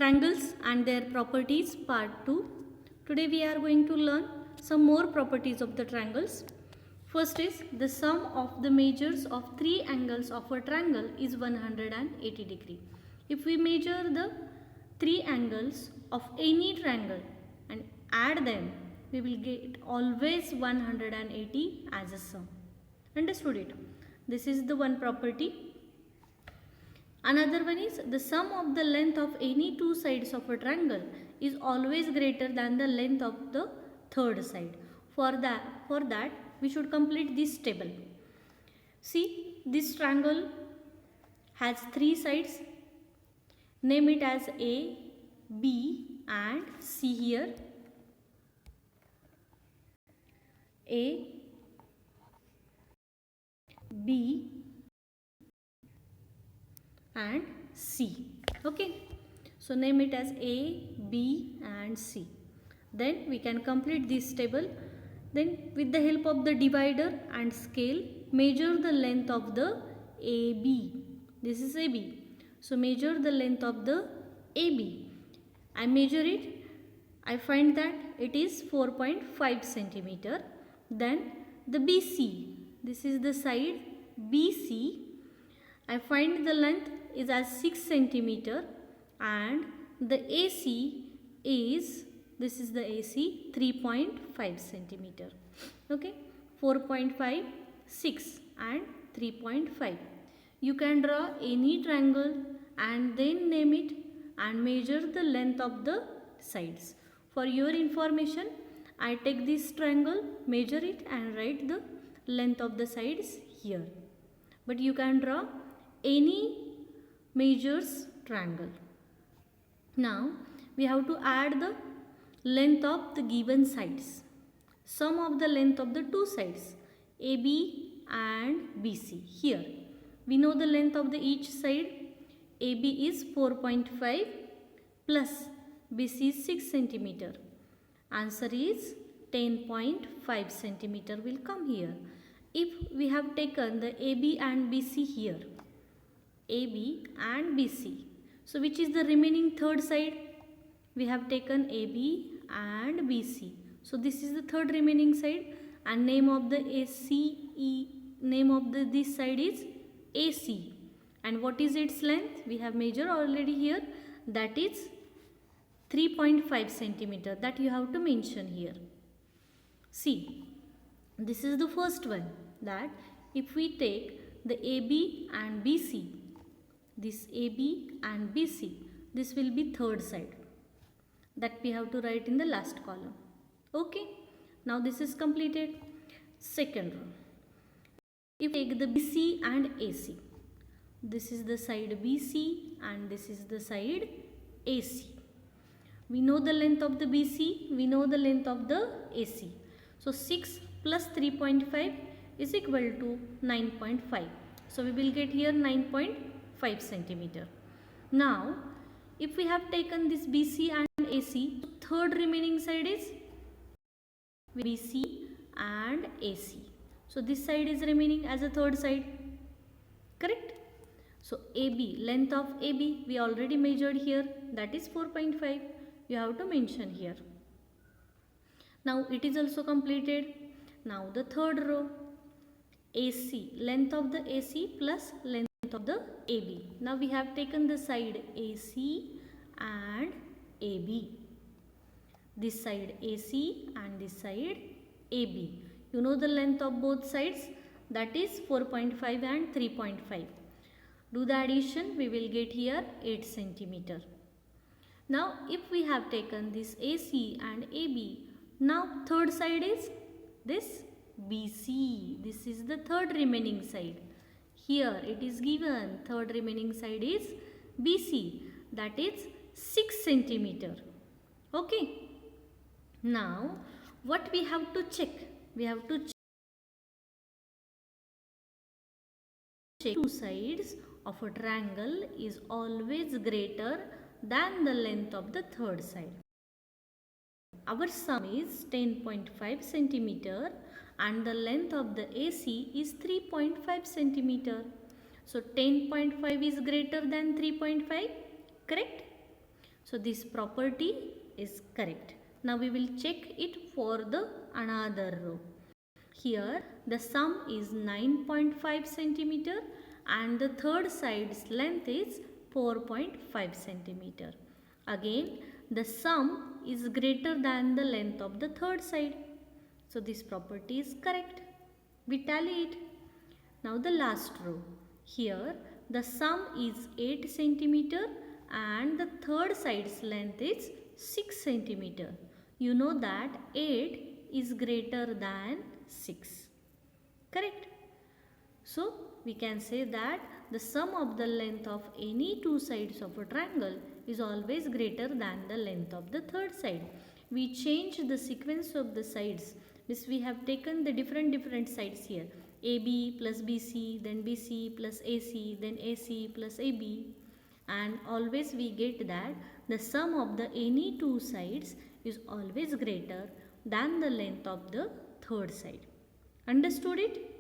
Triangles and their properties part 2. Today we are going to learn some more properties of the triangles. First is the sum of the measures of three angles of a triangle is 180 degree. If we measure the three angles of any triangle and add them, we will get always 180 as a sum. Understood it? This is the one property. Another one is the sum of the length of any two sides of a triangle is always greater than the length of the third side. For that we should complete this table. See, this triangle has three sides. Name it as A, B and C here. A, B and C. Okay. So name it as A, B and C. Then we can complete this table. Then with the help of the divider and scale, measure the length of the AB. This is AB. So measure the length of the AB. I measure it. I find that it is 4.5 centimeter. Then the BC. This is the side BC. I find the length is as 6 centimeter and the AC is, this is the AC, 3.5 centimeter. Okay, 4.5, 6 and 3.5. You can draw any triangle and then name it and measure the length of the sides. For your information, I take this triangle, measure it and write the length of the sides here. But you can draw any measures triangle. Now we have to add the length of the given sides. Sum of the length of the two sides AB and BC. Here we know the length of the each side. AB is 4.5 plus BC is 6 centimeter. Answer is 10.5 centimeter will come here. If we have taken the AB and BC here, AB and BC. So which is the remaining third side? We have taken AB and BC. So this is the third remaining side and name of the name of this side is AC. And what is its length? We have measured already here. That is 3.5 centimeter. That you have to mention here. See, this is the first one, that if we take the AB and BC, this AB and BC, this will be third side. That we have to write in the last column. Okay. Now this is completed. Second row. If we take the BC and AC, this is the side BC and this is the side AC. We know the length of the BC, we know the length of the AC. So 6 plus 3.5 is equal to 9.5. So we will get here 9.5 centimeter. Now if we have taken this BC and AC, third remaining side is BC and AC. So this side is remaining as a third side. Correct? So AB, length of AB we already measured here, that is 4.5. You have to mention here. Now it is also completed. Now the third row, AC, length of the AC plus length of the AB. Now we have taken the side AC and AB. This side AC and this side AB. You know the length of both sides, that is 4.5 and 3.5. Do the addition, we will get here 8 centimeter. Now if we have taken this AC and AB, now third side is this BC. This is the third remaining side. Here it is given third remaining side is BC, that is 6 centimeter. Okay. Now what we have to check? We have to check two sides of a triangle is always greater than the length of the third side. Our sum is 10.5 centimeter and the length of the AC is 3.5 centimeter. So 10.5 is greater than 3.5, correct? So this property is correct. Now we will check it for the another row. Here the sum is 9.5 centimeter and the third side's length is 4.5 centimeter. Again the sum is greater than the length of the third side. So this property is correct. We tally it. Now the last row. Here the sum is 8 centimeter and the third side's length is 6 centimeter. You know that 8 is greater than 6. Correct? So we can say that the sum of the length of any two sides of a triangle is always greater than the length of the third side. We change the sequence of the sides. Means we have taken the different sides here. AB plus BC, then BC plus AC, then AC plus AB. And always we get that the sum of the any two sides is always greater than the length of the third side. Understood it?